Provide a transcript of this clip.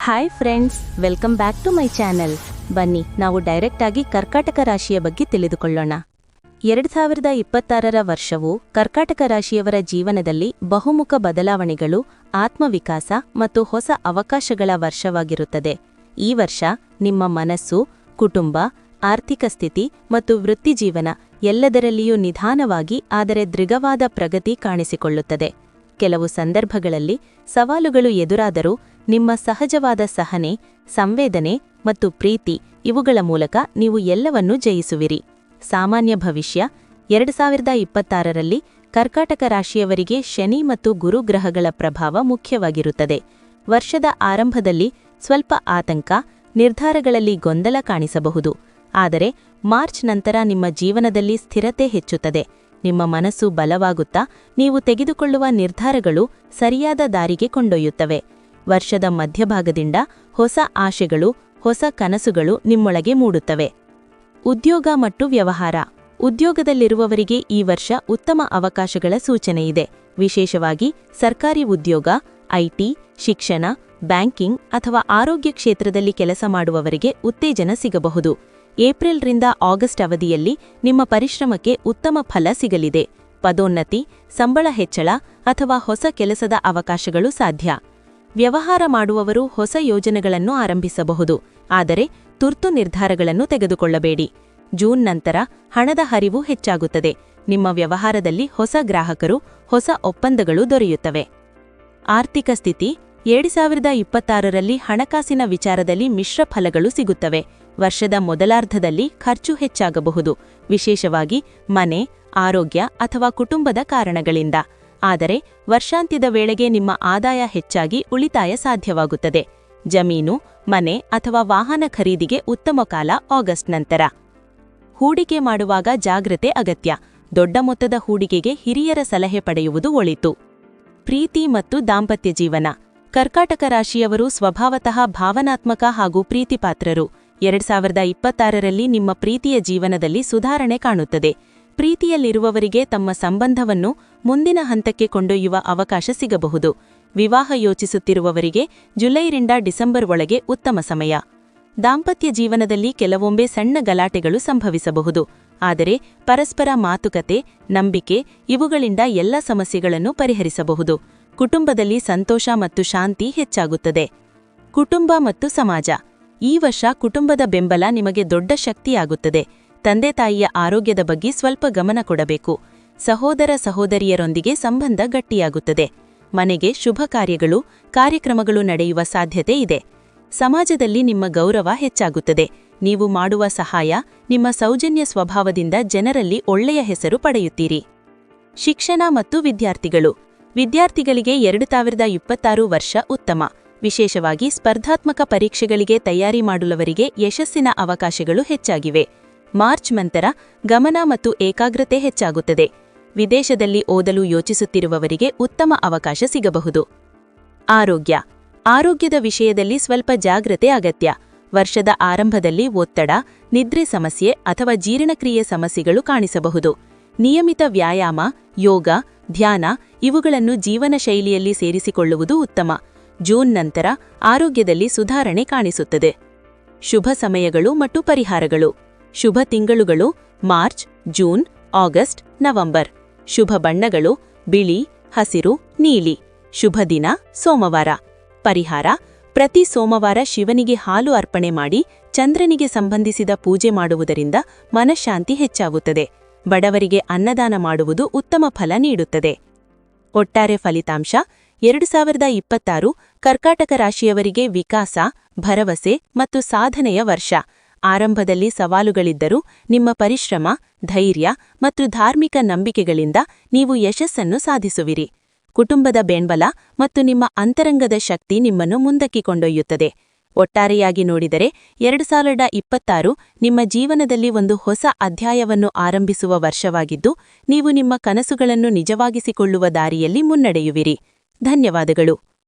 Hi friends, welcome back to my channel. ಬನ್ನಿ ನಾವು direct ಆಗಿ ಕರ್ಕಾಟಕ ರಾಶಿಯ ಬಗ್ಗೆ ತಿಳಿದುಕೊಳ್ಳೋಣ. 2026ರ ವರ್ಷವು ಕರ್ಕಾಟಕ ರಾಶಿಯವರ ಜೀವನದಲ್ಲಿ ಬಹುಮುಖ ಬದಲಾವಣೆಗಳು, ಆತ್ಮವಿಕಾಸ ಮತ್ತು ಹೊಸ ಅವಕಾಶಗಳ ವರ್ಷವಾಗಿರುತ್ತದೆ. ಈ ವರ್ಷ ನಿಮ್ಮ ಮನಸ್ಸು, ಕುಟುಂಬ, ಆರ್ಥಿಕ ಸ್ಥಿತಿ ಮತ್ತು ವೃತ್ತಿಜೀವನ ಎಲ್ಲದರಲ್ಲಿಯೂ ನಿಧಾನವಾಗಿ ಆದರೆ ದೃಢವಾದ ಪ್ರಗತಿ ಕಾಣಿಸಿಕೊಳ್ಳುತ್ತದೆ. ಕೆಲವು ಸಂದರ್ಭಗಳಲ್ಲಿ ಸವಾಲುಗಳು ಎದುರಾದರೂ ನಿಮ್ಮ ಸಹಜವಾದ ಸಹನೆ, ಸಂವೇದನೆ ಮತ್ತು ಪ್ರೀತಿ ಇವುಗಳ ಮೂಲಕ ನೀವು ಎಲ್ಲವನ್ನೂ ಜಯಿಸುವಿರಿ. ಸಾಮಾನ್ಯ ಭವಿಷ್ಯ 2026ರಲ್ಲಿ ಕರ್ಕಾಟಕ ರಾಶಿಯವರಿಗೆ ಶನಿ ಮತ್ತು ಗುರು ಗ್ರಹಗಳ ಪ್ರಭಾವ ಮುಖ್ಯವಾಗಿರುತ್ತದೆ. ವರ್ಷದ ಆರಂಭದಲ್ಲಿ ಸ್ವಲ್ಪ ಆತಂಕ, ನಿರ್ಧಾರಗಳಲ್ಲಿ ಗೊಂದಲ ಕಾಣಿಸಬಹುದು. ಆದರೆ ಮಾರ್ಚ್ ನಂತರ ನಿಮ್ಮ ಜೀವನದಲ್ಲಿ ಸ್ಥಿರತೆ ಹೆಚ್ಚುತ್ತದೆ. ನಿಮ್ಮ ಮನಸ್ಸು ಬಲವಾಗುತ್ತಾ ನೀವು ತೆಗೆದುಕೊಳ್ಳುವ ನಿರ್ಧಾರಗಳು ಸರಿಯಾದ ದಾರಿಗೆ ಕೊಂಡೊಯ್ಯುತ್ತವೆ. ವರ್ಷದ ಮಧ್ಯಭಾಗದಿಂದ ಹೊಸ ಆಶೆಗಳು, ಹೊಸ ಕನಸುಗಳು ನಿಮ್ಮೊಳಗೆ ಮೂಡುತ್ತವೆ. ಉದ್ಯೋಗ ಮತ್ತು ವ್ಯವಹಾರ. ಉದ್ಯೋಗದಲ್ಲಿರುವವರಿಗೆ ಈ ವರ್ಷ ಉತ್ತಮ ಅವಕಾಶಗಳ ಸೂಚನೆಯಿದೆ. ವಿಶೇಷವಾಗಿ ಸರ್ಕಾರಿ ಉದ್ಯೋಗ, ಐಟಿ, ಶಿಕ್ಷಣ, ಬ್ಯಾಂಕಿಂಗ್ ಅಥವಾ ಆರೋಗ್ಯ ಕ್ಷೇತ್ರದಲ್ಲಿ ಕೆಲಸ ಮಾಡುವವರಿಗೆ ಉತ್ತೇಜನ ಸಿಗಬಹುದು. ಏಪ್ರಿಲ್ರಿಂದ ಆಗಸ್ಟ್ ಅವಧಿಯಲ್ಲಿ ನಿಮ್ಮ ಪರಿಶ್ರಮಕ್ಕೆ ಉತ್ತಮ ಫಲ ಸಿಗಲಿದೆ. ಪದೋನ್ನತಿ, ಸಂಬಳ ಹೆಚ್ಚಳ ಅಥವಾ ಹೊಸ ಕೆಲಸದ ಅವಕಾಶಗಳು ಸಾಧ್ಯ. ವ್ಯವಹಾರ ಮಾಡುವವರು ಹೊಸ ಯೋಜನೆಗಳನ್ನು ಆರಂಭಿಸಬಹುದು, ಆದರೆ ತುರ್ತು ನಿರ್ಧಾರಗಳನ್ನು ತೆಗೆದುಕೊಳ್ಳಬೇಡಿ. ಜೂನ್ ನಂತರ ಹಣದ ಹರಿವು ಹೆಚ್ಚಾಗುತ್ತದೆ. ನಿಮ್ಮ ವ್ಯವಹಾರದಲ್ಲಿ ಹೊಸ ಗ್ರಾಹಕರು, ಹೊಸ ಒಪ್ಪಂದಗಳು ದೊರೆಯುತ್ತವೆ. ಆರ್ಥಿಕ ಸ್ಥಿತಿ. 2026ರಲ್ಲಿ ಹಣಕಾಸಿನ ವಿಚಾರದಲ್ಲಿ ಮಿಶ್ರ ಫಲಗಳು ಸಿಗುತ್ತವೆ. ವರ್ಷದ ಮೊದಲಾರ್ಧದಲ್ಲಿ ಖರ್ಚು ಹೆಚ್ಚಾಗಬಹುದು, ವಿಶೇಷವಾಗಿ ಮನೆ, ಆರೋಗ್ಯ ಅಥವಾ ಕುಟುಂಬದ ಕಾರಣಗಳಿಂದ. ಆದರೆ ವರ್ಷಾಂತ್ಯದ ವೇಳೆಗೆ ನಿಮ್ಮ ಆದಾಯ ಹೆಚ್ಚಾಗಿ ಉಳಿತಾಯ ಸಾಧ್ಯವಾಗುತ್ತದೆ. ಜಮೀನು, ಮನೆ ಅಥವಾ ವಾಹನ ಖರೀದಿಗೆ ಉತ್ತಮ ಕಾಲ ಆಗಸ್ಟ್ ನಂತರ. ಹೂಡಿಕೆ ಮಾಡುವಾಗ ಜಾಗ್ರತೆ ಅಗತ್ಯ. ದೊಡ್ಡ ಮೊತ್ತದ ಹೂಡಿಕೆಗೆ ಹಿರಿಯರ ಸಲಹೆ ಪಡೆಯುವುದು ಒಳಿತು. ಪ್ರೀತಿ ಮತ್ತು ದಾಂಪತ್ಯ ಜೀವನ. ಕರ್ಕಾಟಕ ರಾಶಿಯವರು ಸ್ವಭಾವತಃ ಭಾವನಾತ್ಮಕ ಹಾಗೂ ಪ್ರೀತಿಪಾತ್ರರು. 2026ರಲ್ಲಿ ನಿಮ್ಮ ಪ್ರೀತಿಯ ಜೀವನದಲ್ಲಿ ಸುಧಾರಣೆ ಕಾಣುತ್ತದೆ. ಪ್ರೀತಿಯಲ್ಲಿರುವವರಿಗೆ ತಮ್ಮ ಸಂಬಂಧವನ್ನು ಮುಂದಿನ ಹಂತಕ್ಕೆ ಕೊಂಡೊಯ್ಯುವ ಅವಕಾಶ ಸಿಗಬಹುದು. ವಿವಾಹ ಯೋಚಿಸುತ್ತಿರುವವರಿಗೆ ಜುಲೈರಿಂದ ಡಿಸೆಂಬರ್ ಒಳಗೆ ಉತ್ತಮ ಸಮಯ. ದಾಂಪತ್ಯ ಜೀವನದಲ್ಲಿ ಕೆಲವೊಮ್ಮೆ ಸಣ್ಣ ಗಲಾಟೆಗಳು ಸಂಭವಿಸಬಹುದು, ಆದರೆ ಪರಸ್ಪರ ಮಾತುಕತೆ, ನಂಬಿಕೆ ಇವುಗಳಿಂದ ಎಲ್ಲ ಸಮಸ್ಯೆಗಳನ್ನು ಪರಿಹರಿಸಬಹುದು. ಕುಟುಂಬದಲ್ಲಿ ಸಂತೋಷ ಮತ್ತು ಶಾಂತಿ ಹೆಚ್ಚಾಗುತ್ತದೆ. ಕುಟುಂಬ ಮತ್ತು ಸಮಾಜ. ಈ ವರ್ಷ ಕುಟುಂಬದ ಬೆಂಬಲ ನಿಮಗೆ ದೊಡ್ಡ ಶಕ್ತಿಯಾಗುತ್ತದೆ. ತಂದೆ ತಾಯಿಯ ಆರೋಗ್ಯದ ಬಗ್ಗೆ ಸ್ವಲ್ಪ ಗಮನ ಕೊಡಬೇಕು. ಸಹೋದರ ಸಹೋದರಿಯರೊಂದಿಗೆ ಸಂಬಂಧ ಗಟ್ಟಿಯಾಗುತ್ತದೆ. ಮನೆಗೆ ಶುಭ ಕಾರ್ಯಕ್ರಮಗಳು ನಡೆಯುವ ಸಾಧ್ಯತೆ ಇದೆ. ಸಮಾಜದಲ್ಲಿ ನಿಮ್ಮ ಗೌರವ ಹೆಚ್ಚಾಗುತ್ತದೆ. ನೀವು ಮಾಡುವ ಸಹಾಯ, ನಿಮ್ಮ ಸೌಜನ್ಯ ಸ್ವಭಾವದಿಂದ ಜನರಲ್ಲಿ ಒಳ್ಳೆಯ ಹೆಸರು ಪಡೆಯುತ್ತೀರಿ. ಶಿಕ್ಷಣ ಮತ್ತು ವಿದ್ಯಾರ್ಥಿಗಳು. ವಿದ್ಯಾರ್ಥಿಗಳಿಗೆ 2026 ವರ್ಷ ಉತ್ತಮ. ವಿಶೇಷವಾಗಿ ಸ್ಪರ್ಧಾತ್ಮಕ ಪರೀಕ್ಷೆಗಳಿಗೆ ತಯಾರಿ ಮಾಡುವವರಿಗೆ ಯಶಸ್ಸಿನ ಅವಕಾಶಗಳು ಹೆಚ್ಚಾಗಿವೆ. ಮಾರ್ಚ್ ನಂತರ ಗಮನ ಮತ್ತು ಏಕಾಗ್ರತೆ ಹೆಚ್ಚಾಗುತ್ತದೆ. ವಿದೇಶದಲ್ಲಿ ಓದಲು ಯೋಚಿಸುತ್ತಿರುವವರಿಗೆ ಉತ್ತಮ ಅವಕಾಶ ಸಿಗಬಹುದು. ಆರೋಗ್ಯ. ಆರೋಗ್ಯದ ವಿಷಯದಲ್ಲಿ ಸ್ವಲ್ಪ ಜಾಗ್ರತೆ ಅಗತ್ಯ. ವರ್ಷದ ಆರಂಭದಲ್ಲಿ ಒತ್ತಡ, ನಿದ್ರೆ ಸಮಸ್ಯೆ ಅಥವಾ ಜೀರ್ಣಕ್ರಿಯೆ ಸಮಸ್ಯೆಗಳು ಕಾಣಿಸಬಹುದು. ನಿಯಮಿತ ವ್ಯಾಯಾಮ, ಯೋಗ, ಧ್ಯಾನ ಇವುಗಳನ್ನು ಜೀವನ ಶೈಲಿಯಲ್ಲಿ ಸೇರಿಸಿಕೊಳ್ಳುವುದು ಉತ್ತಮ. ಜೂನ್ ನಂತರ ಆರೋಗ್ಯದಲ್ಲಿ ಸುಧಾರಣೆ ಕಾಣಿಸುತ್ತದೆ. ಶುಭ ಸಮಯಗಳು ಮತ್ತು ಪರಿಹಾರಗಳು. ಶುಭ ತಿಂಗಳುಗಳು ಮಾರ್ಚ್, ಜೂನ್, ಆಗಸ್ಟ್, ನವೆಂಬರ್. ಶುಭ ಬಣ್ಣಗಳು ಬಿಳಿ, ಹಸಿರು, ನೀಲಿ. ಶುಭ ದಿನ ಸೋಮವಾರ. ಪರಿಹಾರ: ಪ್ರತಿ ಸೋಮವಾರ ಶಿವನಿಗೆ ಹಾಲು ಅರ್ಪಣೆ ಮಾಡಿ ಚಂದ್ರನಿಗೆ ಸಂಬಂಧಿಸಿದ ಪೂಜೆ ಮಾಡುವುದರಿಂದ ಮನಃಶಾಂತಿ ಹೆಚ್ಚಾಗುತ್ತದೆ. ಬಡವರಿಗೆ ಅನ್ನದಾನ ಮಾಡುವುದು ಉತ್ತಮ ಫಲ ನೀಡುತ್ತದೆ. ಒಟ್ಟಾರೆ ಫಲಿತಾಂಶ: 2026 ಕರ್ಕಾಟಕ ರಾಶಿಯವರಿಗೆ ವಿಕಾಸ, ಭರವಸೆ ಮತ್ತು ಸಾಧನೆಯ ವರ್ಷ. ಆರಂಭದಲ್ಲಿ ಸವಾಲುಗಳಿದ್ದರೂ ನಿಮ್ಮ ಪರಿಶ್ರಮ, ಧೈರ್ಯ ಮತ್ತು ಧಾರ್ಮಿಕ ನಂಬಿಕೆಗಳಿಂದ ನೀವು ಯಶಸ್ಸನ್ನು ಸಾಧಿಸುವಿರಿ. ಕುಟುಂಬದ ಬೆಂಬಲ ಮತ್ತು ನಿಮ್ಮ ಅಂತರಂಗದ ಶಕ್ತಿ ನಿಮ್ಮನ್ನು ಮುಂದಕ್ಕೆ ಕೊಂಡೊಯ್ಯುತ್ತದೆ. ಒಟ್ಟಾರೆಯಾಗಿ ನೋಡಿದರೆ 2026 ನಿಮ್ಮ ಜೀವನದಲ್ಲಿ ಒಂದು ಹೊಸ ಅಧ್ಯಾಯವನ್ನು ಆರಂಭಿಸುವ ವರ್ಷವಾಗಿದ್ದು, ನೀವು ನಿಮ್ಮ ಕನಸುಗಳನ್ನು ನಿಜವಾಗಿಸಿಕೊಳ್ಳುವ ದಾರಿಯಲ್ಲಿ ಮುನ್ನಡೆಯುವಿರಿ. ಧನ್ಯವಾದಗಳು.